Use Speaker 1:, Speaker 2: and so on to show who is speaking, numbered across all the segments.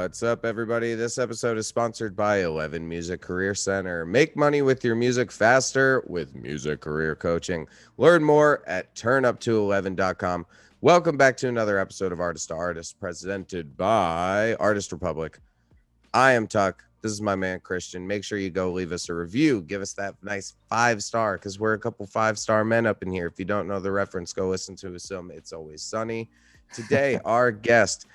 Speaker 1: What's up, everybody? This episode is sponsored by 11 Music Career Center. Make money with your music faster with music career coaching. Learn more at turnupto11.com. Welcome back to another episode of Artist to Artist, presented by Artist Republic. I am Tuck. This is my man, Christian. Make sure you go leave us a review. Give us that nice 5-star, because we're a couple 5-star men up in here. If you don't know the reference, go listen to some It's Always Sunny. Today, our guest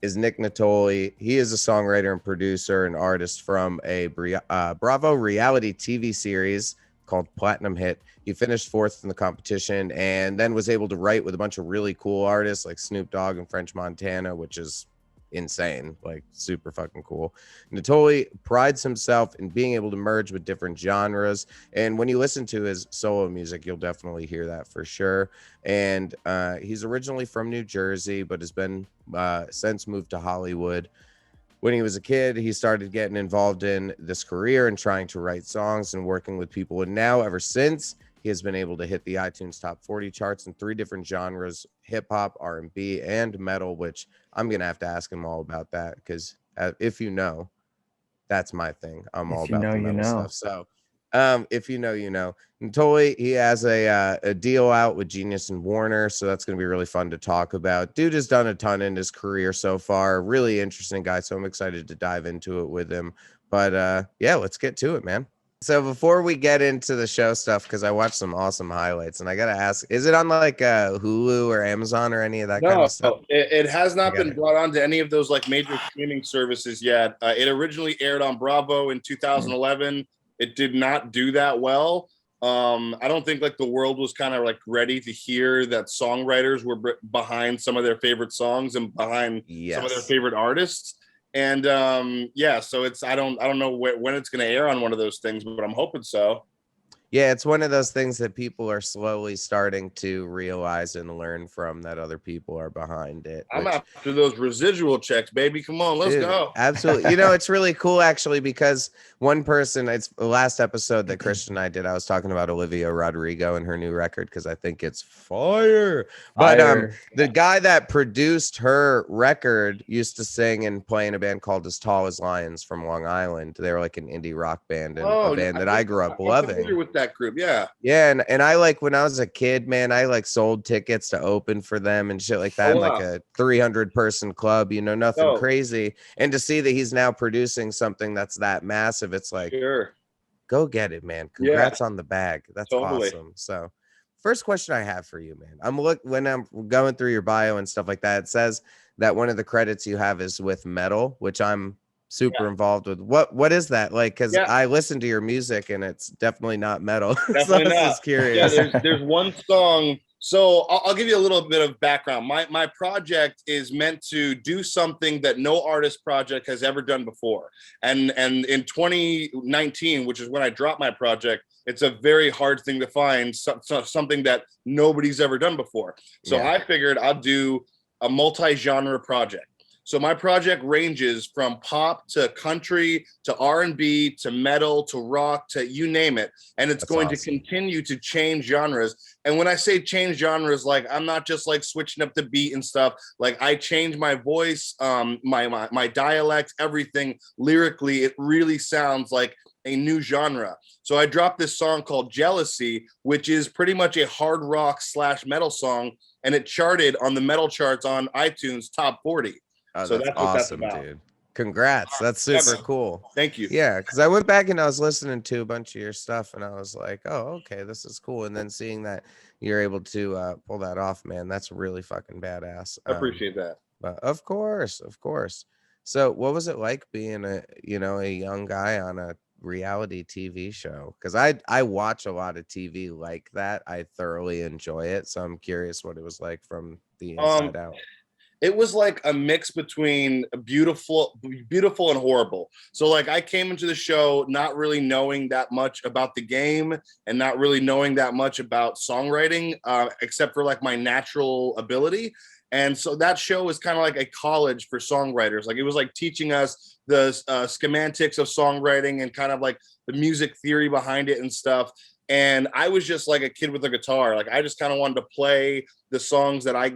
Speaker 1: is Nick Nittoli. He is a songwriter and producer and artist from a Bravo reality TV series called Platinum Hit. He finished 4th in the competition and then was able to write with a bunch of really cool artists like Snoop Dogg and French Montana, which is insane, like super fucking cool. Nittoli prides himself in being able to merge with different genres, and when you listen to his solo music, you'll definitely hear that for sure. And he's originally from New Jersey, but has been since moved to Hollywood. When he was a kid, he started getting involved in this career and trying to write songs and working with people, and now ever since, he has been able to hit the iTunes Top 40 charts in 3 different genres: hip-hop, R&B, and metal, which I'm going to have to ask him all about that, because if you know, that's my thing. I'm all about the metal stuff. So if you know, you know. Nittoli, he has a deal out with Genius and Warner, so that's going to be really fun to talk about. Dude has done a ton in his career so far. Really interesting guy, so I'm excited to dive into it with him. But yeah, let's get to it, man. So before we get into the show stuff, because I watched some awesome highlights, and I gotta ask, is it on like Hulu or Amazon or any of that kind of stuff?
Speaker 2: It has not been brought on to any of those like major streaming services yet. It originally aired on Bravo in 2011. It did not do that well. I don't think like the world was kind of like ready to hear that songwriters were behind some of their favorite songs and behind some of their favorite artists. And yeah, so I don't know when it's going to air on one of those things, but I'm hoping so.
Speaker 1: Yeah, it's one of those things that people are slowly starting to realize and learn from, that other people are behind it.
Speaker 2: I'm after those residual checks, baby. Come on, let's go.
Speaker 1: Absolutely. You know, it's really cool, actually, because one person, it's the last episode that Christian and I did, I was talking about Olivia Rodrigo and her new record, because I think it's fire. But the guy that produced her record used to sing and play in a band called As Tall as Lions from Long Island. They were like an indie rock band, and a band that I grew up loving.
Speaker 2: With that group, yeah,
Speaker 1: and I, like, when I was a kid, man, I like sold tickets to open for them and shit like that, like a 300-person club, you know, nothing crazy. And to see that he's now producing something that's that massive, it's like, go get it, man. Congrats on the bag. That's awesome. So first question I have for you, man, when I'm going through your bio and stuff like that, it says that one of the credits you have is with metal, which I'm super involved with. What is that like? Because I listen to your music and it's definitely not metal.
Speaker 2: Definitely
Speaker 1: so I was
Speaker 2: not.
Speaker 1: just curious.
Speaker 2: Yeah, there's one song. So I'll give you a little bit of background. My project is meant to do something that no artist project has ever done before. And in 2019, which is when I dropped my project, it's a very hard thing to find, something that nobody's ever done before. So I figured I'd do a multi-genre project. So my project ranges from pop to country to R&B to metal to rock to you name it. And it's going to continue to change genres. And when I say change genres, like I'm not just like switching up the beat and stuff. Like I change my voice, my dialect, everything lyrically. It really sounds like a new genre. So I dropped this song called Jealousy, which is pretty much a hard rock / metal song. And it charted on the metal charts on iTunes Top 40.
Speaker 1: Oh, so that's awesome, dude. Congrats. That's super cool.
Speaker 2: Thank you.
Speaker 1: Yeah, because I went back and I was listening to a bunch of your stuff and I was like, oh, okay, this is cool. And then seeing that you're able to pull that off, man, that's really fucking badass.
Speaker 2: I appreciate that.
Speaker 1: But of course. So what was it like being a young guy on a reality TV show? Because I watch a lot of TV like that. I thoroughly enjoy it. So I'm curious what it was like from the inside out.
Speaker 2: It was like a mix between beautiful and horrible. So like I came into the show not really knowing that much about the game and not really knowing that much about songwriting, except for like my natural ability. And so that show was kind of like a college for songwriters. Like it was like teaching us the schematics of songwriting and kind of like the music theory behind it and stuff. And I was just like a kid with a guitar. Like I just kind of wanted to play the songs that I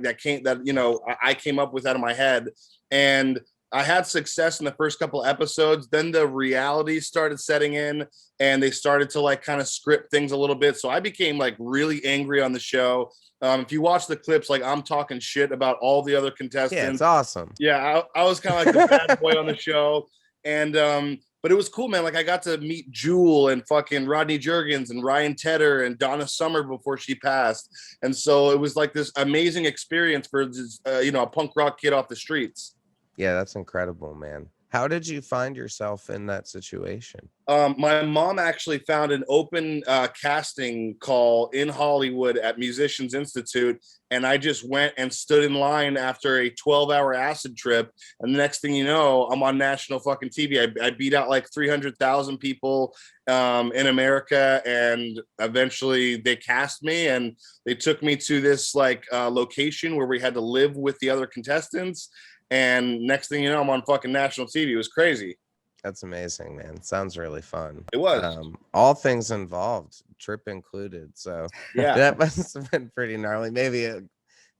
Speaker 2: came up with out of my head. And I had success in the first couple episodes. Then the reality started setting in, and they started to like kind of script things a little bit. So I became like really angry on the show. If you watch the clips, like I'm talking shit about all the other contestants.
Speaker 1: Yeah, it's awesome.
Speaker 2: Yeah, I was kind of like the bad boy on the show, and but it was cool, man. Like I got to meet Jewel and fucking Rodney Jergens and Ryan Tedder and Donna Summer before she passed, and so it was like this amazing experience for this, a punk rock kid off the streets.
Speaker 1: Yeah, that's incredible, man. How did you find yourself in that situation?
Speaker 2: My mom actually found an open casting call in Hollywood at Musicians Institute, and I just went and stood in line after a 12-hour acid trip. And the next thing you know, I'm on national fucking TV. I beat out like 300,000 people in America, and eventually they cast me, and they took me to this like location where we had to live with the other contestants. And next thing you know, I'm on fucking national TV. It was crazy.
Speaker 1: That's amazing, man. Sounds really fun.
Speaker 2: It was.
Speaker 1: All things involved, trip included. So
Speaker 2: yeah,
Speaker 1: that must have been pretty gnarly. Maybe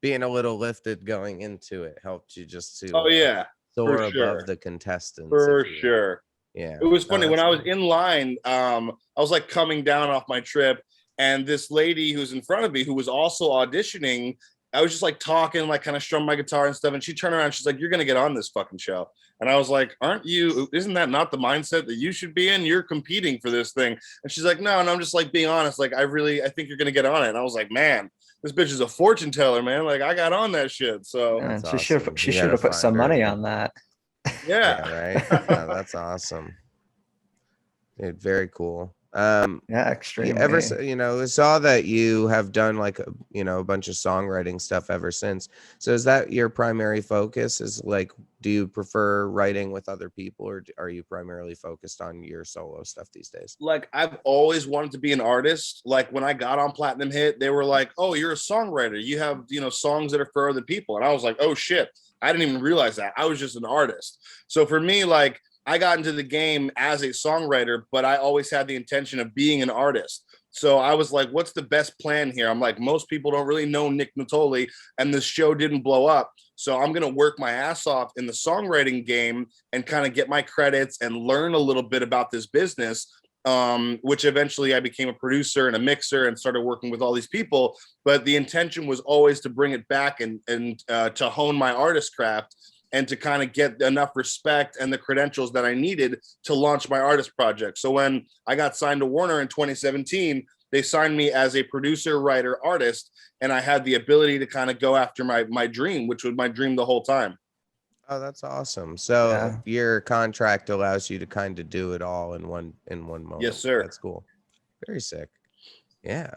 Speaker 1: being a little lifted going into it helped you just to soar above the contestants.
Speaker 2: For sure.
Speaker 1: Yeah.
Speaker 2: It was funny when I was in line. I was like coming down off my trip, and this lady who's in front of me, who was also auditioning, I was just like talking, like kind of strumming my guitar and stuff. And she turned around, she's like, "You're going to get on this fucking show." And I was like, isn't that not the mindset that you should be in? You're competing for this thing. And she's like, no. And I'm just like being honest. Like, I think you're going to get on it. And I was like, man, this bitch is a fortune teller, man. Like I got on that shit. So
Speaker 3: yeah, she should have put some money on that.
Speaker 2: Yeah.
Speaker 1: Right. Yeah, that's awesome. Dude, very cool.
Speaker 3: Extremely.
Speaker 1: Ever saw that you have done like a bunch of songwriting stuff ever since. So is that your primary focus? Is like, do you prefer writing with other people, or are you primarily focused on your solo stuff these days?
Speaker 2: Like I've always wanted to be an artist. Like when I got on Platinum Hit, they were like, "Oh, you're a songwriter. You have songs that are for other people." And I was like, "Oh shit, I didn't even realize that. I was just an artist." So for me, like, I got into the game as a songwriter, but I always had the intention of being an artist. So I was like, what's the best plan here? I'm like, most people don't really know Nick Nittoli, and this show didn't blow up. So I'm going to work my ass off in the songwriting game and kind of get my credits and learn a little bit about this business, which eventually I became a producer and a mixer and started working with all these people. But the intention was always to bring it back and to hone my artist craft, and to kind of get enough respect and the credentials that I needed to launch my artist project. So when I got signed to Warner in 2017, they signed me as a producer, writer, artist, and I had the ability to kind of go after my dream, which was my dream the whole time.
Speaker 1: Oh, that's awesome. So your contract allows you to kind of do it all in one moment.
Speaker 2: Yes, sir.
Speaker 1: That's cool. Very sick. Yeah.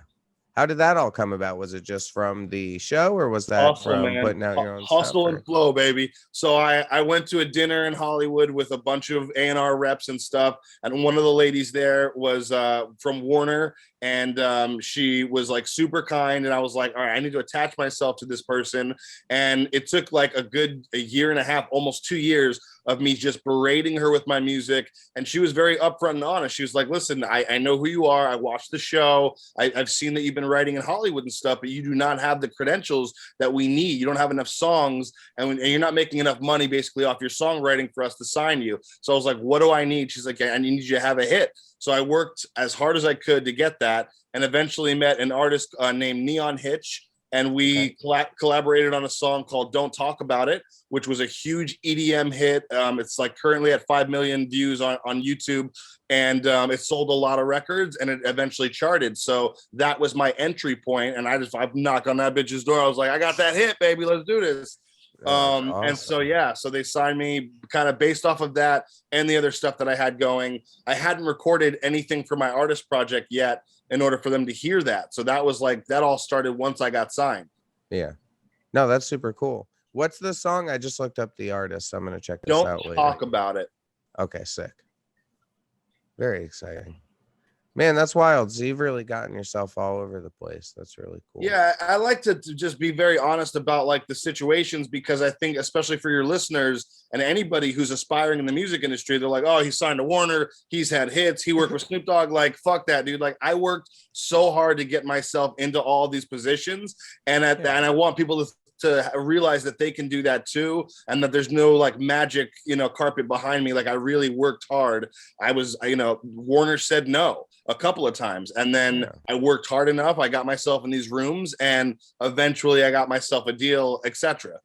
Speaker 1: How did that all come about? Was it just from the show, or was that from putting out your own
Speaker 2: hustle
Speaker 1: stuff,
Speaker 2: and flow, baby? So I went to a dinner in Hollywood with a bunch of A&R reps and stuff, and one of the ladies there was from Warner, and she was like super kind, and I was like, all right, I need to attach myself to this person. And it took like a year and a half, almost 2 years of me just berating her with my music. And she was very upfront and honest. She was like, listen, I know who you are. I watched the show. I've seen that you've been writing in Hollywood and stuff, but you do not have the credentials that we need. You don't have enough songs, and you're not making enough money basically off your songwriting for us to sign you. So I was like, what do I need? She's like, I need you to have a hit. So I worked as hard as I could to get that, and eventually met an artist named Hitch. And we collaborated on a song called Don't Talk About It, which was a huge EDM hit. It's like currently at 5 million views on YouTube. And it sold a lot of records, and it eventually charted. So that was my entry point. And I knocked on that bitch's door. I was like, I got that hit, baby. Let's do this. Awesome. And so they signed me kind of based off of that and the other stuff that I had going. I hadn't recorded anything for my artist project yet in order for them to hear that. So that was like, that all started once I got signed.
Speaker 1: Yeah. No, that's super cool. What's the song? I just looked up the artist. I'm going to check this out later.
Speaker 2: Don't Talk About It.
Speaker 1: Okay, sick. Very exciting. Man, that's wild. So you've really gotten yourself all over the place. That's really cool.
Speaker 2: Yeah, I like to just be very honest about like the situations, because I think especially for your listeners and anybody who's aspiring in the music industry, they're like, oh, he signed to Warner, he's had hits, he worked with Snoop Dogg. Like, fuck that, dude. Like, I worked so hard to get myself into all these positions, and and I want people to realize that they can do that too, and that there's no like magic, carpet behind me. Like I really worked hard. I was, Warner said no a couple of times, and then I worked hard enough. I got myself in these rooms, and eventually I got myself a deal, etc.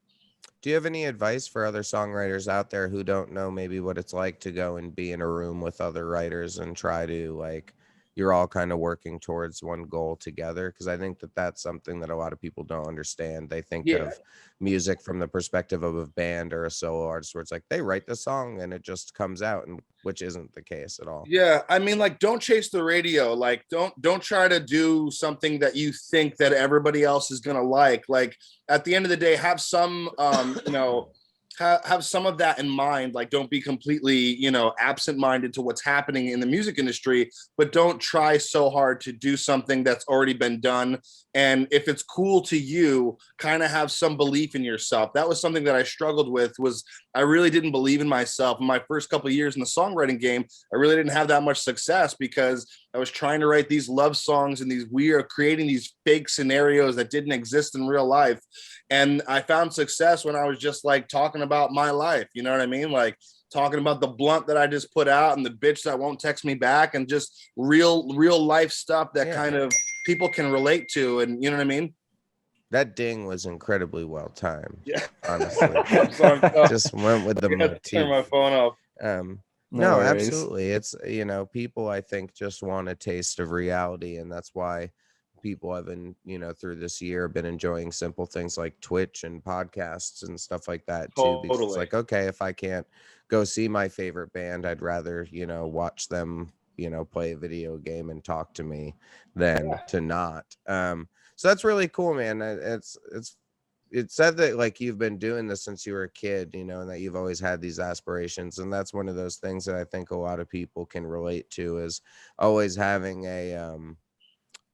Speaker 1: Do you have any advice for other songwriters out there who don't know maybe what it's like to go and be in a room with other writers and try to, like, you're all kind of working towards one goal together? Because I think that that's something that a lot of people don't understand. They think of music from the perspective of a band or a solo artist, where it's like they write the song and it just comes out, and which isn't the case at all.
Speaker 2: Yeah, I mean, like, don't chase the radio. Like, don't try to do something that you think that everybody else is gonna like. Like, at the end of the day, have some, have some of that in mind. Like, don't be completely, absent-minded to what's happening in the music industry, but don't try so hard to do something that's already been done. And if it's cool to you, kind of have some belief in yourself. That was something that I struggled with. Was I really didn't believe in myself. In my first couple of years in the songwriting game, I really didn't have that much success because I was trying to write these love songs and creating these fake scenarios that didn't exist in real life. And I found success when I was just like talking about my life. You know what I mean? Like talking about the blunt that I just put out and the bitch that won't text me back, and just real life stuff that kind of people can relate to. And you know what I mean?
Speaker 1: That ding was incredibly well timed.
Speaker 2: Yeah,
Speaker 1: honestly. Just went with the motif.
Speaker 2: Turn my phone off.
Speaker 1: No, absolutely. It's, people, I think, just want a taste of reality, and that's why people have been, through this year, been enjoying simple things like Twitch and podcasts and stuff like that too. Because it's like, okay, if I can't go see my favorite band, I'd rather, watch them, play a video game and talk to me than to not. So that's really cool, man. It's said that like you've been doing this since you were a kid, and that you've always had these aspirations. And that's one of those things that I think a lot of people can relate to, is always having a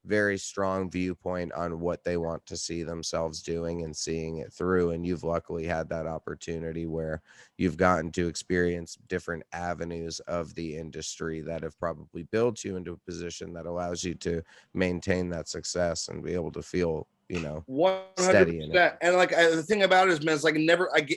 Speaker 1: very strong viewpoint on what they want to see themselves doing and seeing it through. And you've luckily had that opportunity where you've gotten to experience different avenues of the industry that have probably built you into a position that allows you to maintain that success and be able to feel,
Speaker 2: 100%. And like the thing about it is, man, it's like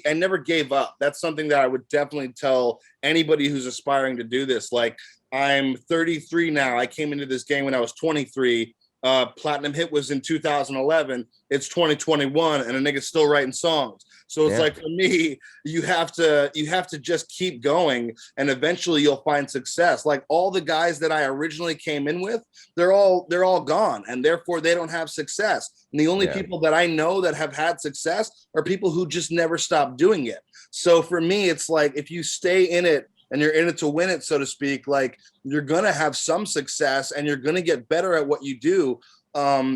Speaker 2: I never gave up. That's something that I would definitely tell anybody who's aspiring to do this. Like, I'm 33 now. I came into this game when I was 23. Platinum Hit was in 2011. It's 2021, and a nigga's still writing songs. So it's like, for me, you have to just keep going, and eventually you'll find success. Like all the guys that I originally came in with, they're all gone, and therefore they don't have success. And the only people that I know that have had success are people who just never stopped doing it. So for me, it's like, if you stay in it and you're in it to win it, so to speak, like you're going to have some success and you're going to get better at what you do.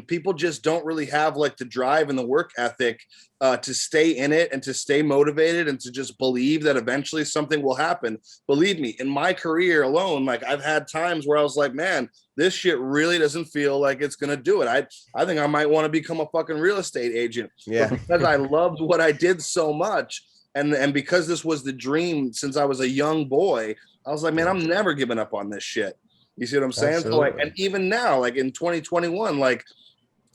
Speaker 2: People just don't really have like the drive and the work ethic to stay in it and to stay motivated and to just believe that eventually something will happen. Believe me, in my career alone, like I've had times where I was like, man, this shit really doesn't feel like it's going to do it. I think I might want to become a fucking real estate agent.
Speaker 1: Yeah.
Speaker 2: But because I loved what I did so much, and because this was the dream since I was a young boy, I was like, man, I'm never giving up on this shit. You see what I'm saying?
Speaker 1: Absolutely.
Speaker 2: So like, and even now, like in 2021, like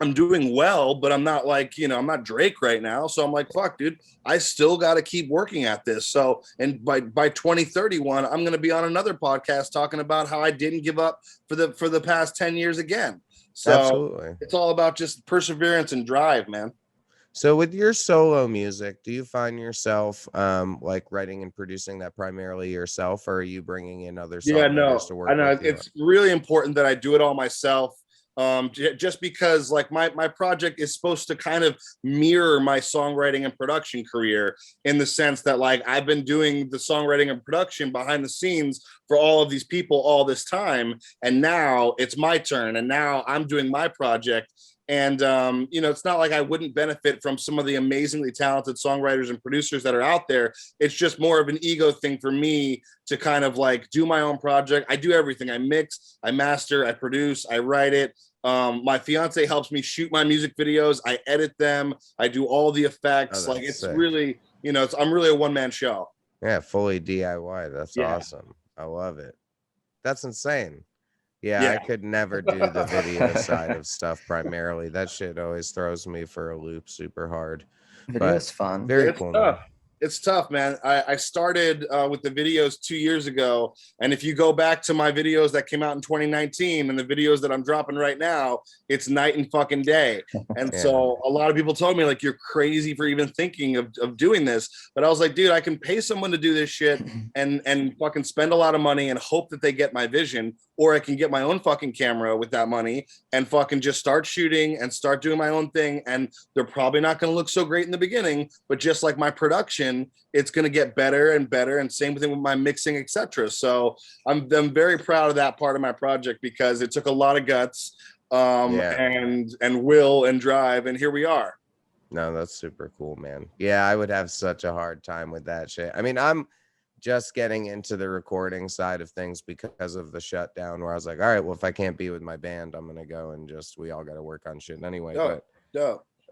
Speaker 2: I'm doing well, but I'm not like, I'm not Drake right now. So I'm like, fuck, dude, I still got to keep working at this. So, and by 2031, I'm going to be on another podcast talking about how I didn't give up for the past 10 years again. So
Speaker 1: absolutely.
Speaker 2: It's all about just perseverance and drive, man.
Speaker 1: So with your solo music, do you find yourself like writing and producing that primarily yourself, or are you bringing in other songwriters to work with you?
Speaker 2: I know it's really important that I do it all myself. Just because like my project is supposed to kind of mirror my songwriting and production career, in the sense that like I've been doing the songwriting and production behind the scenes for all of these people all this time, and now it's my turn, and now I'm doing my project. And, it's not like I wouldn't benefit from some of the amazingly talented songwriters and producers that are out there. It's just more of an ego thing for me to kind of like do my own project. I do everything. I mix, I master, I produce, I write it. My fiance helps me shoot my music videos. I edit them. I do all the effects. Like it's sick. Really, I'm really a one-man show.
Speaker 1: Yeah, fully DIY. That's awesome. I love it. That's insane. Yeah, I could never do the video side of stuff primarily. That shit always throws me for a loop super hard.
Speaker 3: Video is fun.
Speaker 1: Very
Speaker 2: It's
Speaker 1: cool,
Speaker 2: tough.
Speaker 1: man.
Speaker 2: It's tough, man. I started with the videos 2 years ago. And if you go back to my videos that came out in 2019 and the videos that I'm dropping right now, it's night and fucking day. And so a lot of people told me, like, you're crazy for even thinking of doing this. But I was like, dude, I can pay someone to do this shit and fucking spend a lot of money and hope that they get my vision. Or I can get my own fucking camera with that money and fucking just start shooting and start doing my own thing. And they're probably not going to look so great in the beginning, but just like my production, it's going to get better and better. And same thing with my mixing, etc. So I'm very proud of that part of my project because it took a lot of guts and will and drive. And here we are.
Speaker 1: No, that's super cool, man. Yeah, I would have such a hard time with that shit. I mean, I'm just getting into the recording side of things because of the shutdown where I was like, all right, well, if I can't be with my band, I'm going to go and we all got to work on shit anyway.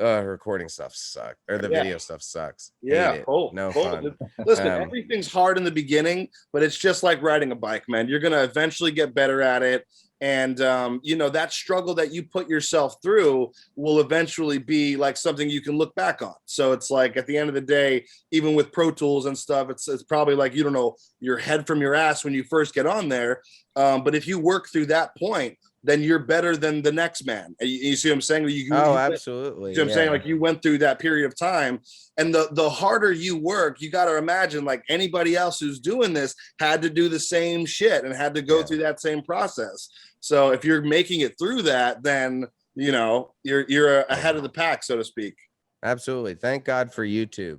Speaker 1: Recording stuff sucks, or the video stuff sucks. No fun.
Speaker 2: Listen, everything's hard in the beginning, but it's just like riding a bike, man. You're going to eventually get better at it. And, that struggle that you put yourself through will eventually be like something you can look back on. So it's like at the end of the day, even with Pro Tools and stuff, it's probably like, you don't know your head from your ass when you first get on there. But if you work through that point, then you're better than the next man. You see what I'm saying?
Speaker 1: Absolutely.
Speaker 2: You see what I'm saying? Like you went through that period of time, and the harder you work, you got to imagine like anybody else who's doing this had to do the same shit and had to go through that same process. So if you're making it through that, then you're ahead of the pack, so to speak.
Speaker 1: Absolutely. Thank God for YouTube.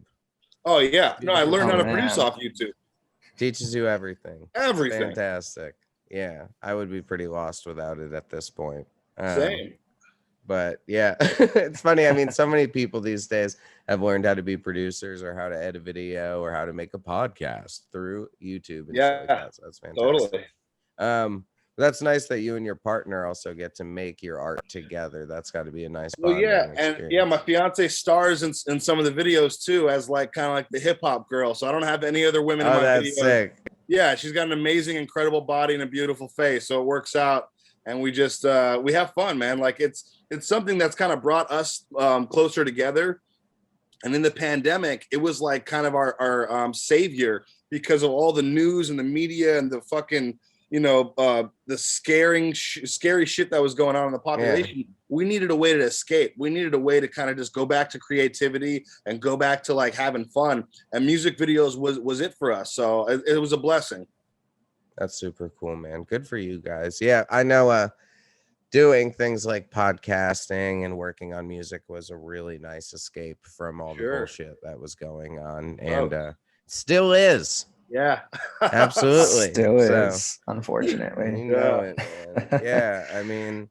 Speaker 2: Oh yeah. No, I learned how to produce off YouTube.
Speaker 1: Teaches you everything.
Speaker 2: Everything.
Speaker 1: It's fantastic. Yeah, I would be pretty lost without it at this point.
Speaker 2: Same.
Speaker 1: But yeah, it's funny. I mean, so many people these days have learned how to be producers or how to edit video or how to make a podcast through YouTube. And shit like that. So that's fantastic.
Speaker 2: Totally.
Speaker 1: That's nice that you and your partner also get to make your art together. That's got to be a nice.
Speaker 2: Well, and my fiance stars in some of the videos too, as like kind of like the hip hop girl. So I don't have any other women in my videos.
Speaker 1: Sick.
Speaker 2: Yeah, she's got an amazing, incredible body and a beautiful face. So it works out, and we just we have fun, man. Like it's something that's kind of brought us closer together. And in the pandemic, it was like kind of our savior because of all the news and the media and the fucking the scary shit that was going on in the population. Yeah. We needed a way to escape. We needed a way to kind of just go back to creativity and go back to like having fun. And music videos was it for us. So it was a blessing.
Speaker 1: That's super cool, man. Good for you guys. Yeah, I know doing things like podcasting and working on music was a really nice escape from all the bullshit that was going on. And still is.
Speaker 2: Yeah,
Speaker 1: absolutely.
Speaker 3: Still is, unfortunately.
Speaker 1: You know it, man. Yeah, I mean,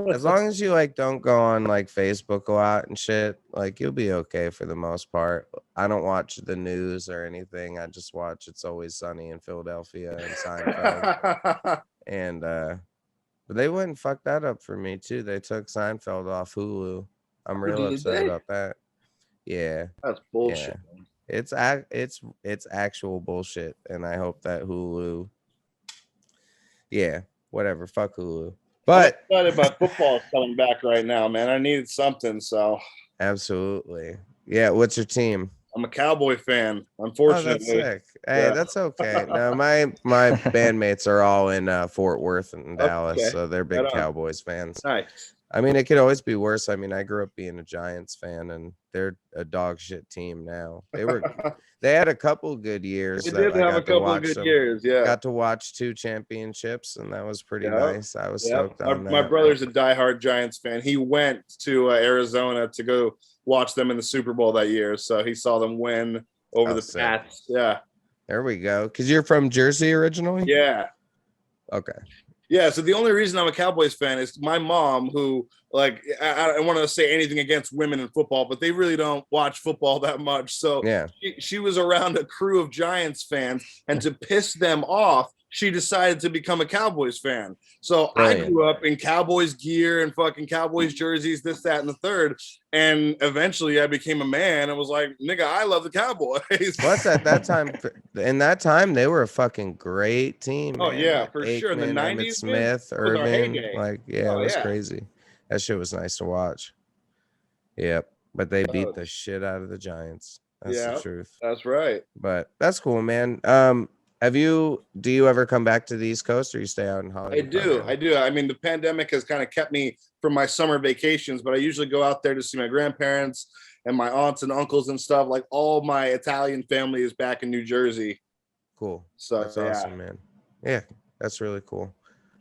Speaker 1: as long as you like don't go on like Facebook a lot and shit, like you'll be okay for the most part. I don't watch the news or anything. I just watch It's Always Sunny in Philadelphia and Seinfeld. And but they wouldn't fuck that up for me too. They took Seinfeld off Hulu. I'm real upset about that. Yeah,
Speaker 2: that's bullshit.
Speaker 1: Yeah. It's actual bullshit, and I hope that Hulu, whatever, fuck Hulu. But
Speaker 2: I'm excited about football coming back right now, man. I needed something, so
Speaker 1: absolutely, yeah. What's your team?
Speaker 2: I'm a Cowboy fan, unfortunately.
Speaker 1: Oh, that's sick. Hey, that's okay. No, my bandmates are all in Fort Worth and Dallas, so they're big Cowboys fans.
Speaker 2: Nice.
Speaker 1: I mean, it could always be worse. I mean, I grew up being a Giants fan, and they're a dog shit team now. They had a couple good years.
Speaker 2: They did have a couple of good years, yeah.
Speaker 1: Got to watch 2 championships, and that was pretty nice. I was stoked on that.
Speaker 2: My brother's a diehard Giants fan. He went to Arizona to go watch them in the Super Bowl that year, so he saw them win over the Pats. Yeah.
Speaker 1: There we go. Because you're from Jersey originally?
Speaker 2: Yeah.
Speaker 1: Okay.
Speaker 2: Yeah, so the only reason I'm a Cowboys fan is my mom, who, like, I don't want to say anything against women in football, but they really don't watch football that much. So she was around a crew of Giants fans, and to piss them off, she decided to become a Cowboys fan. So
Speaker 1: Brilliant.
Speaker 2: I grew up in Cowboys gear and fucking Cowboys jerseys, this, that, and the third. And eventually I became a man and was like, nigga, I love the Cowboys.
Speaker 1: Plus, at that time, in that time, they were a fucking great team.
Speaker 2: Oh,
Speaker 1: man.
Speaker 2: yeah,
Speaker 1: like
Speaker 2: for sure. In the
Speaker 1: Aikman,
Speaker 2: 90s,
Speaker 1: Emmitt Smith,
Speaker 2: man, was our
Speaker 1: Urban.
Speaker 2: heyday.
Speaker 1: Like, yeah,
Speaker 2: Oh,
Speaker 1: it was
Speaker 2: yeah.
Speaker 1: crazy. That shit was nice to watch. Yep. But they beat the shit out of the Giants. That's the truth.
Speaker 2: That's right.
Speaker 1: But that's cool, man. Do you ever come back to the East Coast or you stay out in Hollywood?
Speaker 2: I do. I mean, the pandemic has kind of kept me from my summer vacations, but I usually go out there to see my grandparents and my aunts and uncles and stuff. Like all my Italian family is back in New Jersey.
Speaker 1: Cool.
Speaker 2: So
Speaker 1: that's awesome, man. Yeah, that's really cool.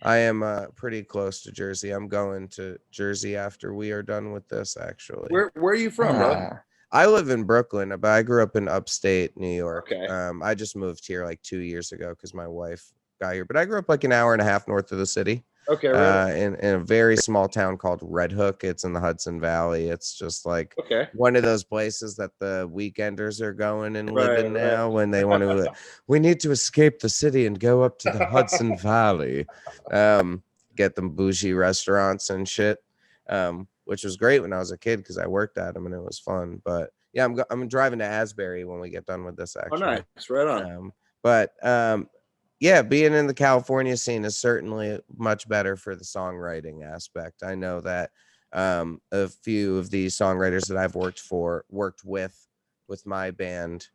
Speaker 1: I am pretty close to Jersey. I'm going to Jersey after we are done with this, actually.
Speaker 2: Where are you from, bro?
Speaker 1: I live in Brooklyn, but I grew up in upstate New York.
Speaker 2: Okay.
Speaker 1: I just moved here like 2 years ago because my wife got here. But I grew up like an hour and a half north of the city.
Speaker 2: Okay. Really?
Speaker 1: In a very small town called Red Hook. It's in the Hudson Valley. It's just like one of those places that the weekenders are going and living now when they want to. We need to escape the city and go up to the Hudson Valley. Get them bougie restaurants and shit. Which was great when I was a kid because I worked at them and it was fun. But yeah, I'm driving to Asbury when we get done with this. Actually,
Speaker 2: oh, nice, right on.
Speaker 1: Yeah, being in the California scene is certainly much better for the songwriting aspect. I know that a few of the songwriters that I've worked with my band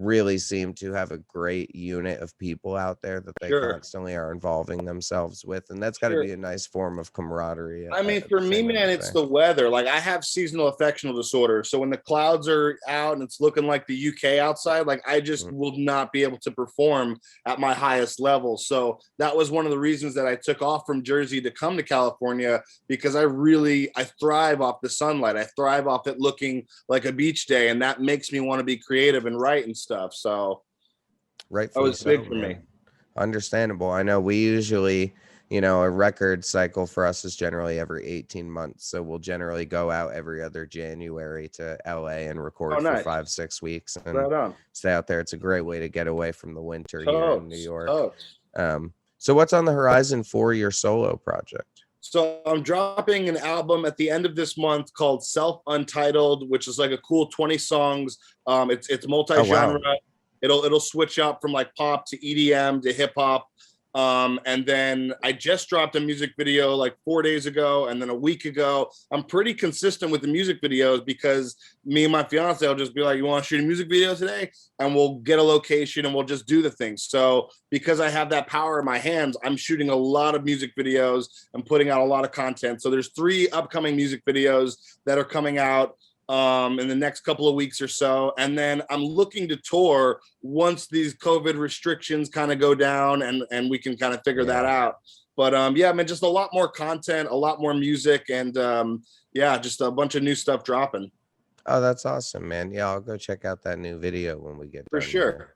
Speaker 1: really seem to have a great unit of people out there that they constantly are involving themselves with, and that's got to be a nice form of camaraderie.
Speaker 2: I mean, for me, man, it's the weather. Like I have seasonal affectional disorder, so when the clouds are out and it's looking like the UK outside, like I just will not be able to perform at my highest level. So that was one of the reasons that I took off from Jersey to come to California, because I thrive off the sunlight. I thrive off it looking like a beach day, and that makes me want to be creative and write and stuff. So
Speaker 1: that
Speaker 2: was big for me.
Speaker 1: Understandable. I know we usually, a record cycle for us is generally every 18 months. So we'll generally go out every other January to LA and record for 5-6 weeks and stay out there. It's a great way to get away from the winter here in New York. So what's on the horizon for your solo project?
Speaker 2: So I'm dropping an album at the end of this month called Self Untitled, which is like a cool 20 songs. It's multi-genre. Oh, wow. It'll switch up from like pop to EDM to hip hop. And then I just dropped a music video like 4 days ago, and then a week ago. I'm pretty consistent with the music videos because me and my fiance will just be like, you want to shoot a music video today? And we'll get a location and we'll just do the thing. So because I have that power in my hands, I'm shooting a lot of music videos and putting out a lot of content. So there's 3 upcoming music videos that are coming out in the next couple of weeks or so. And then I'm looking to tour once these COVID restrictions kind of go down and we can kind of figure that out. But yeah, man, just a lot more content, a lot more music, and just a bunch of new stuff dropping.
Speaker 1: Oh, that's awesome, man. Yeah, I'll go check out that new video when we get done.
Speaker 2: For sure.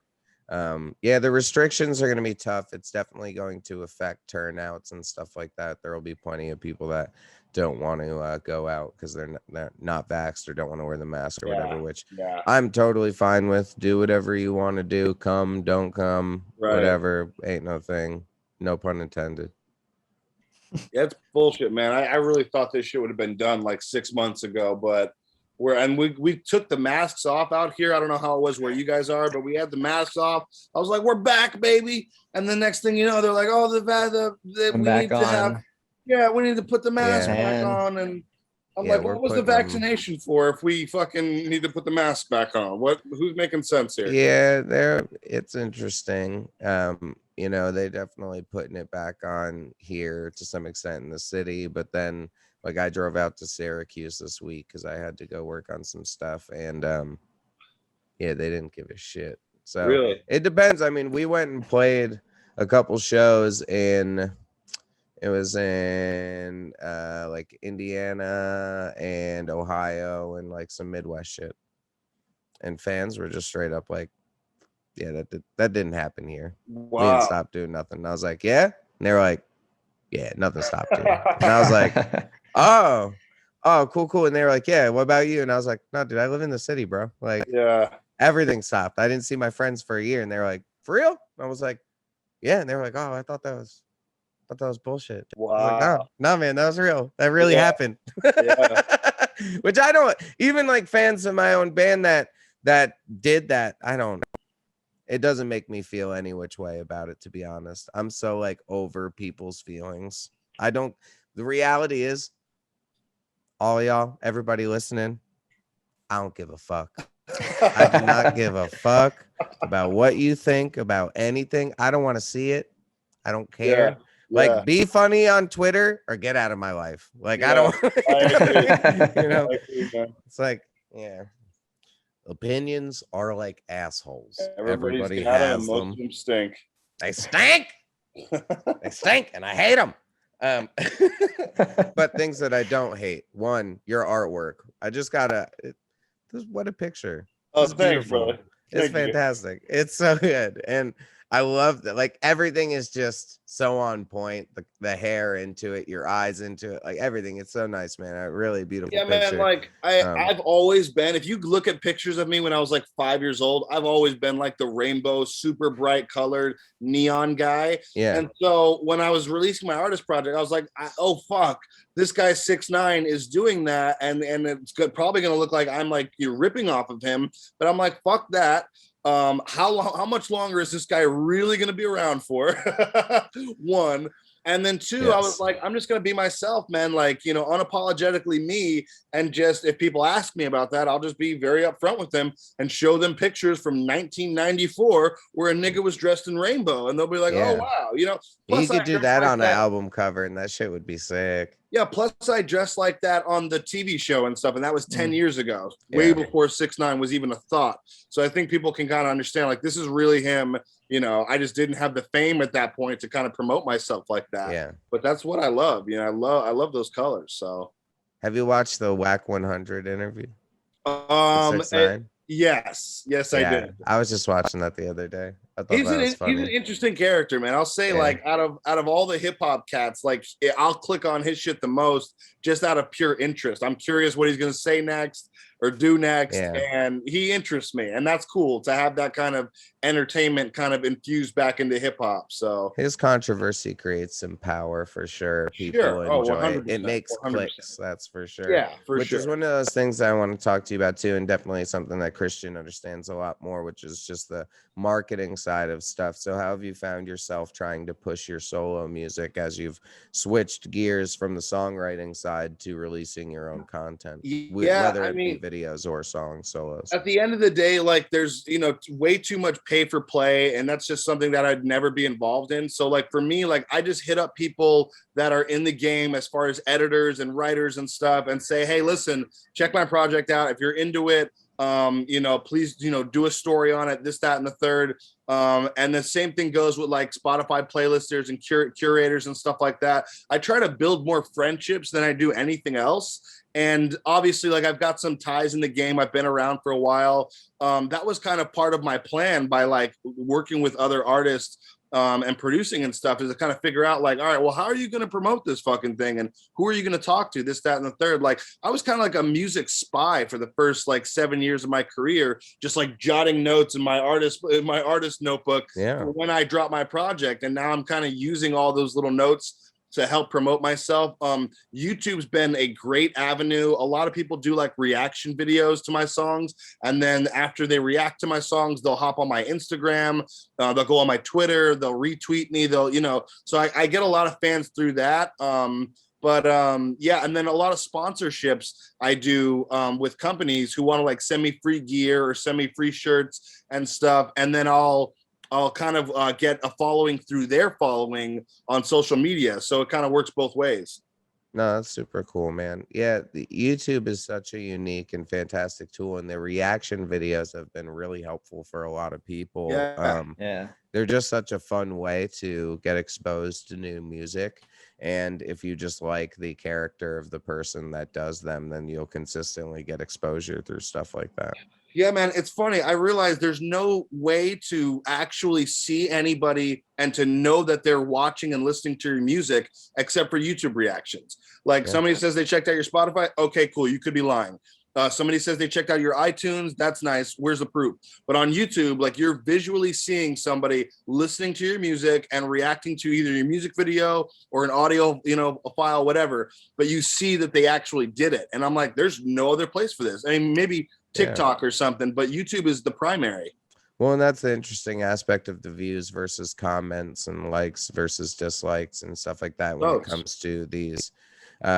Speaker 1: Yeah, the restrictions are going to be tough. It's definitely going to affect turnouts and stuff like that. There will be plenty of people that don't want to go out because they're not vaxxed or don't want to wear the mask or whatever, which I'm totally fine with. Do whatever you want to do. Come, don't come, whatever. Ain't no thing. No pun intended.
Speaker 2: Yeah, it's bullshit, man. I really thought this shit would have been done like 6 months ago, but we took the masks off out here. I don't know how it was where you guys are, but we had the masks off. I was like, we're back, baby. And the next thing you know, they're like, oh, we need to put the mask back on. And I'm like, what was the vaccination for if we fucking need to put the mask back on? Who's making sense here?
Speaker 1: Yeah, it's interesting. They definitely putting it back on here to some extent in the city, but then like I drove out to Syracuse this week because I had to go work on some stuff, and they didn't give a shit. So
Speaker 2: really?
Speaker 1: It depends. I mean, we went and played a couple shows it was in like Indiana and Ohio and like some Midwest shit. And fans were just straight up like, yeah, that didn't happen here.
Speaker 2: Wow.
Speaker 1: We didn't stop doing nothing. And I was like, yeah. And they were like, yeah, nothing stopped here. And I was like, oh, cool. And they were like, yeah, what about you? And I was like, no, dude, I live in the city, bro. Like,
Speaker 2: yeah,
Speaker 1: everything stopped. I didn't see my friends for a year. And they were like, for real? And I was like, Yeah, and they were like, "Oh, I thought that was bullshit." I was like,
Speaker 2: Wow.
Speaker 1: no, man, that was real. That really happened.
Speaker 2: Yeah.
Speaker 1: Which I don't even like fans of my own band that did that. I don't. It doesn't make me feel any which way about it, to be honest. I'm so like over people's feelings. I don't. The reality is, all y'all, everybody listening, I don't give a fuck. I do not give a fuck about what you think about anything. I don't want to see it. I don't care.
Speaker 2: Yeah.
Speaker 1: Like, be funny on Twitter or get out of my life. Like, I don't.
Speaker 2: I agree.
Speaker 1: You know,
Speaker 2: I agree, man.
Speaker 1: it's like, yeah. Opinions are like assholes.
Speaker 2: Everybody's
Speaker 1: Everybody
Speaker 2: got 'em,
Speaker 1: has
Speaker 2: and most
Speaker 1: them.
Speaker 2: of them stink.
Speaker 1: They stink. They stink, and I hate them. But things that I don't hate. One, your artwork. I just gotta. What a picture.
Speaker 2: Oh,
Speaker 1: It's
Speaker 2: thanks,
Speaker 1: beautiful.
Speaker 2: brother.
Speaker 1: It's
Speaker 2: Thank you.
Speaker 1: fantastic. It's so good, and I love that. Like, everything is just so on point. The hair into it, your eyes into it, like everything. It's so nice, man. A really beautiful
Speaker 2: Yeah,
Speaker 1: picture.
Speaker 2: man. Like I've always been. If you look at pictures of me when I was like 5 years old, I've always been like the rainbow, super bright colored neon guy.
Speaker 1: Yeah.
Speaker 2: And so when I was releasing my artist project, I was like, oh fuck, this guy 6ix9ine is doing that, and it's probably gonna look like I'm like you're ripping off of him. But I'm like, fuck that. How much longer is this guy really going to be around for? One. And then two,
Speaker 1: Yes.
Speaker 2: I was like, I'm just going to be myself, man. Like, you know, unapologetically me. And just, if people ask me about that, I'll just be very upfront with them and show them pictures from 1994 where a nigga was dressed in rainbow. And they'll be like, oh, wow. You know,
Speaker 1: you could do that on an album cover and that shit would be sick.
Speaker 2: Yeah, plus I dressed like that on the TV show and stuff, and that was 10 years ago, way before 6ix9ine was even a thought. So I think people can kind of understand, like, this is really him. You know, I just didn't have the fame at that point to kind of promote myself like that.
Speaker 1: Yeah.
Speaker 2: But that's what I love. You know, I love those colors. So
Speaker 1: have you watched the Whack 100 interview?
Speaker 2: Yes, I did.
Speaker 1: I was just watching that the other day. I thought
Speaker 2: He's an interesting character, man. I'll say, like, out of all the hip hop cats, like, I'll click on his shit the most just out of pure interest. I'm curious what he's gonna say next or do next, and he interests me, and that's cool to have that kind of entertainment kind of infused back into hip hop. So
Speaker 1: his controversy creates some power for sure. People enjoy it. It makes 100%. Clicks, that's for sure.
Speaker 2: Yeah, which
Speaker 1: is one of those things I want to talk to you about too, and definitely something that Christian understands a lot more, which is just the marketing side of stuff. So how have you found yourself trying to push your solo music as you've switched gears from the songwriting side to releasing your own content, whether it be videos or songs, solos?
Speaker 2: At the end of the day, like, there's, you know, way too much pay for play, and that's just something that I'd never be involved in. So, like, for me, like, I just hit up people that are in the game as far as editors and writers and stuff and say, hey, listen, check my project out. If you're into it, you know, please, you know, do a story on it, this, that, and the third. And the same thing goes with like Spotify playlisters and curators and stuff like that. I try to build more friendships than I do anything else. And obviously, like, I've got some ties in the game. I've been around for a while. That was kind of part of my plan by like working with other artists and producing and stuff, is to kind of figure out, like, all right, well, how are you going to promote this fucking thing? And who are you going to talk to? This, that, and the third. Like, I was kind of like a music spy for the first like 7 years of my career, just like jotting notes in my artist notebook for when I drop my project. And now I'm kind of using all those little notes to help promote myself. YouTube's been a great avenue. A lot of people do like reaction videos to my songs. And then after they react to my songs, they'll hop on my Instagram, they'll go on my Twitter, they'll retweet me, they'll, you know, so I get a lot of fans through that. Yeah, and then a lot of sponsorships I do with companies who want to like send me free gear or send me free shirts and stuff. And then I'll kind of get a following through their following on social media. So it kind of works both ways.
Speaker 1: No, that's super cool, man. Yeah, the YouTube is such a unique and fantastic tool, and the reaction videos have been really helpful for a lot of people. They're just such a fun way to get exposed to new music. And if you just like the character of the person that does them, then you'll consistently get exposure through stuff like that.
Speaker 2: Yeah, man, it's funny. I realize there's no way to actually see anybody and to know that they're watching and listening to your music except for YouTube reactions. Like, somebody says they checked out your Spotify. Okay, cool. You could be lying. Somebody says they checked out your iTunes. That's nice. Where's the proof? But on YouTube, like you're visually seeing somebody listening to your music and reacting to either your music video or an audio, a file, whatever. But you see that they actually did it. And I'm like, there's no other place for this. I mean, maybe TikTok or something, but YouTube is the primary.
Speaker 1: Well, and that's the interesting aspect of the views versus comments and likes versus dislikes and stuff like that when it comes to these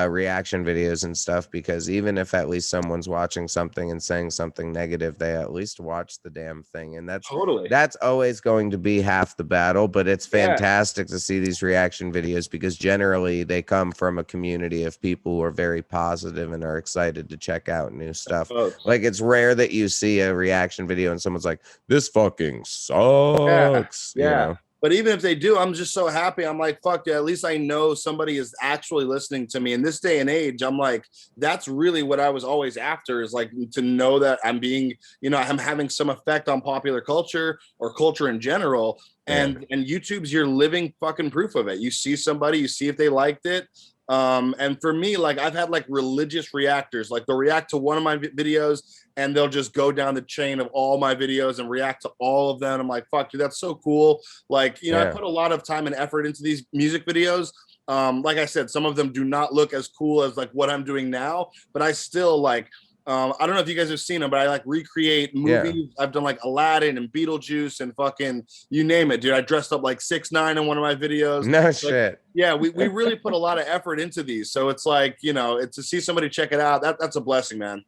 Speaker 1: reaction videos and stuff, because even if at least someone's watching something and saying something negative, they at least watch the damn thing, and that's always going to be half the battle. But it's fantastic to see these reaction videos because generally they come from a community of people who are very positive and are excited to check out new stuff. Like it's rare that you see a reaction video and someone's like, this fucking sucks. You know?
Speaker 2: But even if they do, I'm just so happy. I'm like, fuck yeah, at least I know somebody is actually listening to me. In this day and age, I'm like, that's really what I was always after, is like to know that I'm being, I'm having some effect on popular culture or culture in general. And YouTube's your living fucking proof of it. You see somebody, you see if they liked it. And for me, like I've had like religious reactors, like they'll react to one of my videos and they'll just go down the chain of all my videos and react to all of them. I'm like, fuck, dude, that's so cool. Like, I put a lot of time and effort into these music videos. Like I said, some of them do not look as cool as like what I'm doing now, but I still like, I don't know if you guys have seen them, but I like recreate movies. I've done like Aladdin and Beetlejuice and fucking you name it, dude. I dressed up like 6ix9ine in one of my videos.
Speaker 1: No shit.
Speaker 2: Yeah, we really put a lot of effort into these. So it's like, it's to see somebody check it out. That's a blessing, man.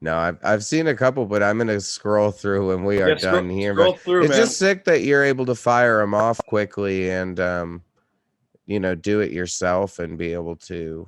Speaker 1: No, I've seen a couple, but I'm gonna scroll through when we are done here.
Speaker 2: But
Speaker 1: it's just sick that you're able to fire them off quickly and do it yourself and be able to,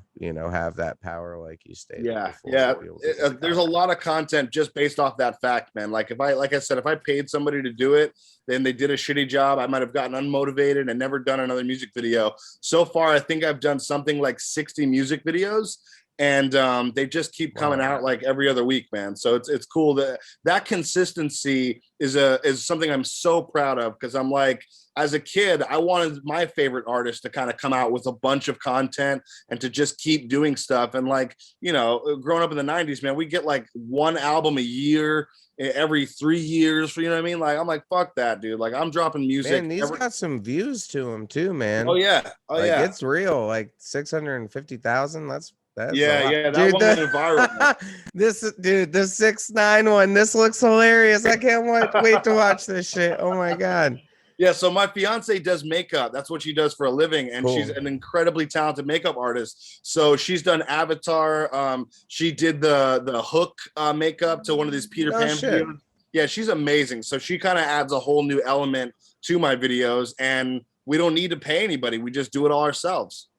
Speaker 1: have that power like you stated.
Speaker 2: There's a lot of content just based off that fact, man. Like if I paid somebody to do it, then they did a shitty job, I might have gotten unmotivated and never done another music video. So far, I think I've done something like 60 music videos. And they just keep coming out like every other week, man. So it's cool that consistency is something I'm so proud of, because I'm like, as a kid, I wanted my favorite artist to kind of come out with a bunch of content and to just keep doing stuff. And like, growing up in the 90s, man, we get like one album a year every 3 years. You know what I mean? Like, I'm like, fuck that, dude. Like, I'm dropping music.
Speaker 1: Man, these got some views to them too, man.
Speaker 2: Oh yeah.
Speaker 1: It's real. Like 650,000. That's
Speaker 2: that dude, one went viral.
Speaker 1: This 6ix9ine one. This looks hilarious. I can't wait to watch this shit. Oh my god.
Speaker 2: Yeah, so my fiance does makeup. That's what she does for a living, and she's an incredibly talented makeup artist. So she's done Avatar. She did the Hook makeup to one of these Peter Pan videos. Yeah, she's amazing. So she kind of adds a whole new element to my videos, and we don't need to pay anybody. We just do it all ourselves.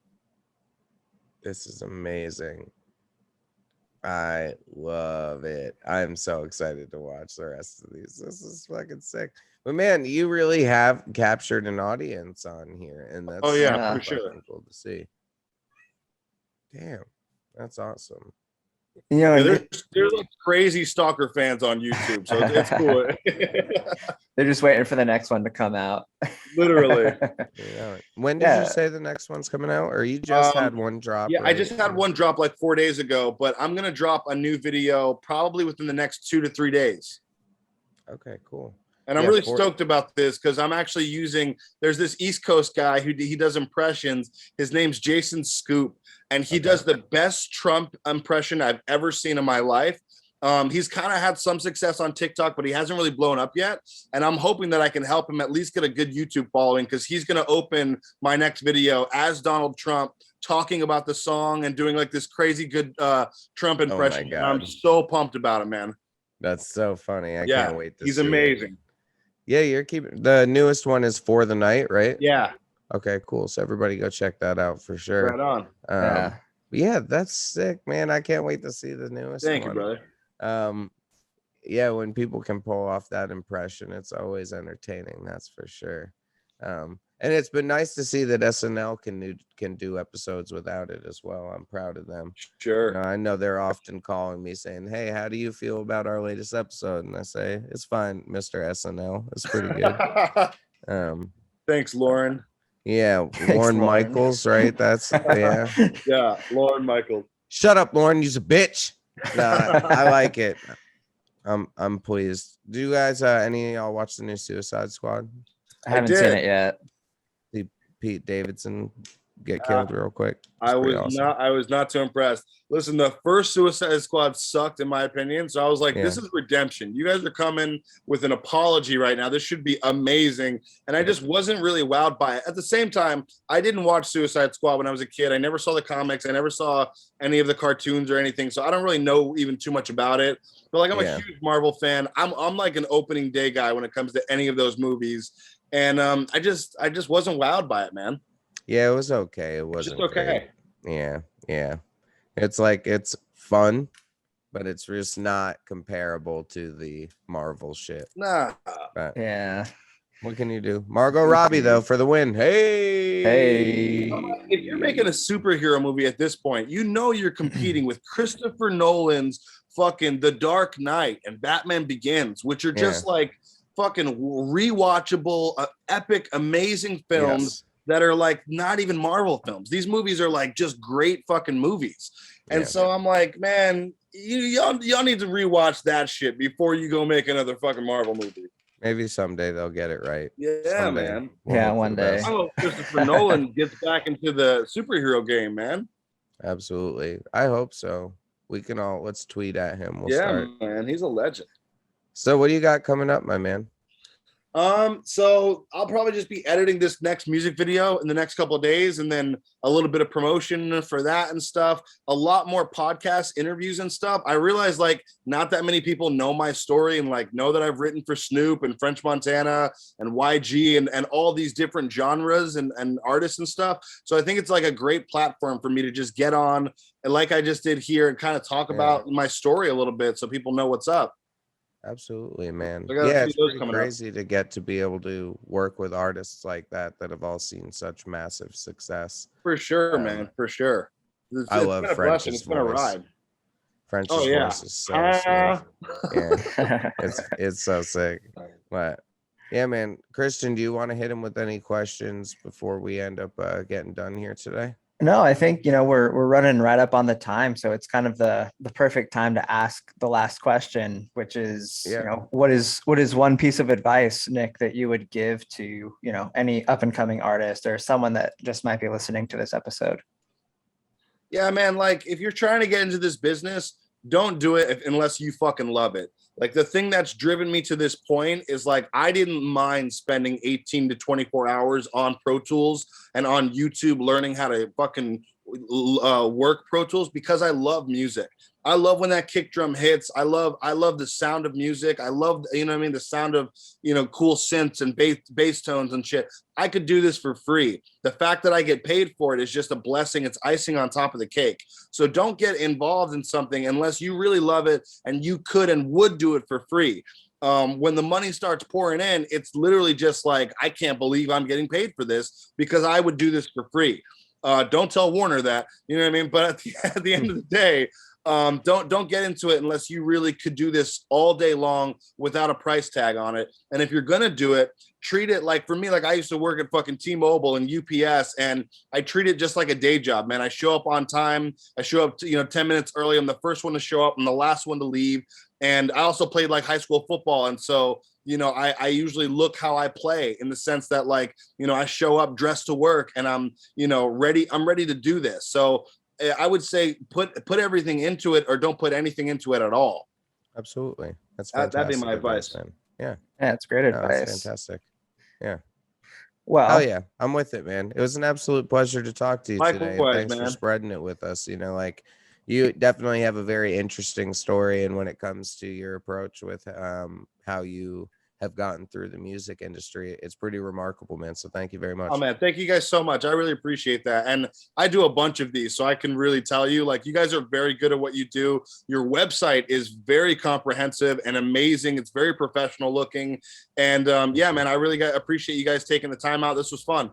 Speaker 1: This is amazing. I love it. I'm so excited to watch the rest of these. This is fucking sick. But man, you really have captured an audience on here, and that's
Speaker 2: for sure
Speaker 1: cool to see. Damn, that's awesome.
Speaker 2: There's like crazy stalker fans on YouTube, so it's cool.
Speaker 3: They're just waiting for the next one to come out.
Speaker 2: Literally.
Speaker 1: When did you say the next one's coming out, or you just had one drop?
Speaker 2: Yeah, I just had one drop like 4 days ago, but I'm gonna drop a new video probably within the next 2 to 3 days.
Speaker 1: Okay, cool.
Speaker 2: And I'm really stoked about this because I'm actually there's this East Coast guy he does impressions. His name's Jason Scoop, and he does the best Trump impression I've ever seen in my life. He's kind of had some success on TikTok, but he hasn't really blown up yet. And I'm hoping that I can help him at least get a good YouTube following, because he's going to open my next video as Donald Trump talking about the song and doing like this crazy good Trump impression.
Speaker 1: Oh my God.
Speaker 2: I'm so pumped about it, man.
Speaker 1: That's so funny. I can't wait to see
Speaker 2: he's amazing.
Speaker 1: Yeah, you're keeping the newest one is For the Night, right?
Speaker 2: Yeah.
Speaker 1: Okay, cool. So everybody go check that out for sure.
Speaker 2: Right on.
Speaker 1: Yeah, that's sick, man. I can't wait to see the newest
Speaker 2: Thank
Speaker 1: one.
Speaker 2: you, brother.
Speaker 1: Yeah, when people can pull off that impression, it's always entertaining, that's for sure. And it's been nice to see that SNL can do episodes without it as well. I'm proud of them.
Speaker 2: Sure.
Speaker 1: I know they're often calling me saying, "Hey, how do you feel about our latest episode?" And I say, "It's fine, Mr. SNL. It's pretty good."
Speaker 2: Thanks, Lauren.
Speaker 1: Yeah, Lauren Michaels, right? That's
Speaker 2: Yeah, Lauren Michaels.
Speaker 1: Shut up, Lauren. You's a bitch. No, I like it. I'm pleased. Do you guys any of y'all watch the new Suicide Squad?
Speaker 3: I haven't seen it yet.
Speaker 1: See Pete Davidson get killed real quick.
Speaker 2: I was not too impressed. Listen, the first Suicide Squad sucked in my opinion. So I was like, this is redemption. You guys are coming with an apology right now. This should be amazing. And I just wasn't really wowed by it. At the same time, I didn't watch Suicide Squad when I was a kid. I never saw the comics. I never saw any of the cartoons or anything. So I don't really know even too much about it. But like, I'm a huge Marvel fan. I'm like an opening day guy when it comes to any of those movies. And I just wasn't wowed by it, man.
Speaker 1: Yeah, it was okay. It wasn't
Speaker 2: just okay.
Speaker 1: Great. Yeah. It's like it's fun, but it's just not comparable to the Marvel shit.
Speaker 2: Nah.
Speaker 1: But
Speaker 3: yeah.
Speaker 1: What can you do? Margot Robbie though for the win. Hey.
Speaker 2: If you're making a superhero movie at this point, you know you're competing with Christopher Nolan's fucking The Dark Knight and Batman Begins, which are just like fucking rewatchable, epic, amazing films that are like not even Marvel films. These movies are like just great fucking movies. And so I'm like, man, y'all need to rewatch that shit before you go make another fucking Marvel movie.
Speaker 1: Maybe someday they'll get it right.
Speaker 2: Yeah,
Speaker 1: someday.
Speaker 2: Man.
Speaker 3: One day.
Speaker 2: I hope Christopher Nolan gets back into the superhero game, man.
Speaker 1: Absolutely. I hope so. We can let's tweet at him. We'll start.
Speaker 2: Man, he's a legend.
Speaker 1: So what do you got coming up, my man?
Speaker 2: So I'll probably just be editing this next music video in the next couple of days, and then a little bit of promotion for that and stuff. A lot more podcast interviews and stuff. I realize like not that many people know my story and like know that I've written for Snoop and French Montana and YG and all these different genres and artists and stuff. So I think it's like a great platform for me to just get on and like I just did here and kind of talk about my story a little bit so people know what's up.
Speaker 1: Absolutely, man.
Speaker 2: So
Speaker 1: yeah, it's pretty crazy to get to be able to work with artists like that have all seen such massive success.
Speaker 2: For sure, man. For sure.
Speaker 1: I love French's voice.
Speaker 2: It's been a ride.
Speaker 1: French's voice is so smooth. Yeah. It's so sick. But yeah, man. Christian, do you want to hit him with any questions before we end up getting done here today?
Speaker 3: No, I think, we're running right up on the time. So it's kind of the perfect time to ask the last question, which is, what is one piece of advice, Nick, that you would give to, any up and coming artist or someone that just might be listening to this episode?
Speaker 2: Yeah, man. Like if you're trying to get into this business, don't do it unless you fucking love it. Like the thing that's driven me to this point is like, I didn't mind spending 18 to 24 hours on Pro Tools and on YouTube learning how to fucking work Pro Tools because I love music. I love when that kick drum hits. I love the sound of music. I love, the sound of, cool synths and bass tones and shit. I could do this for free. The fact that I get paid for it is just a blessing. It's icing on top of the cake. So don't get involved in something unless you really love it and you could and would do it for free. When the money starts pouring in, it's literally just like, I can't believe I'm getting paid for this because I would do this for free. Don't tell Warner that, you know what I mean? But at the end of the day, don't get into it unless you really could do this all day long without a price tag on it. And if you're gonna do it, treat it like, for me, like I used to work at fucking T-Mobile and UPS, and I treat it just like a day job, man. I show up on time. I show up 10 minutes early. I'm the first one to show up. I'm the last one to leave. And I also played like high school football, and so I usually look how I play in the sense that like I show up dressed to work and I'm ready. I'm ready to do this. So I would say put everything into it or don't put anything into it at all.
Speaker 1: Absolutely. That's fantastic.
Speaker 2: That'd be my advice,
Speaker 1: man. Yeah.
Speaker 3: Yeah, it's great advice.
Speaker 1: That's fantastic. Yeah.
Speaker 3: Well,
Speaker 1: hell yeah, I'm with it, man. It was an absolute pleasure to talk to you today. Thanks for spreading it with us. Like you definitely have a very interesting story, and when it comes to your approach with how you have gotten through the music industry, it's pretty remarkable, man. So thank you very much.
Speaker 2: Oh man, thank you guys so much. I really appreciate that. And I do a bunch of these, so I can really tell you, like, you guys are very good at what you do. Your website is very comprehensive and amazing. It's very professional looking. And yeah, man, I really appreciate you guys taking the time out. This was fun.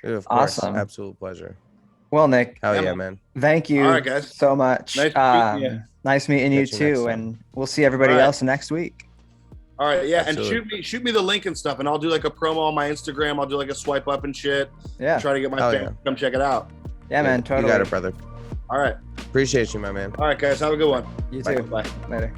Speaker 1: Dude, of course.
Speaker 3: Awesome.
Speaker 1: Absolute pleasure.
Speaker 3: Well, Nick.
Speaker 1: Hell yeah, man.
Speaker 3: Thank you
Speaker 2: all right, guys.
Speaker 3: so much. Nice meeting you too. And we'll see everybody else next week.
Speaker 2: All right, yeah, absolutely. And shoot me the link and stuff, and I'll do like a promo on my Instagram. I'll do like a swipe up and shit.
Speaker 3: Yeah,
Speaker 2: try to get my fans to come check it out.
Speaker 3: Yeah, man, totally.
Speaker 1: You got it, brother.
Speaker 2: All right.
Speaker 1: Appreciate you, my man.
Speaker 2: All right, guys, have a good one.
Speaker 3: You
Speaker 2: Bye.
Speaker 3: too.
Speaker 2: Bye.
Speaker 3: Later.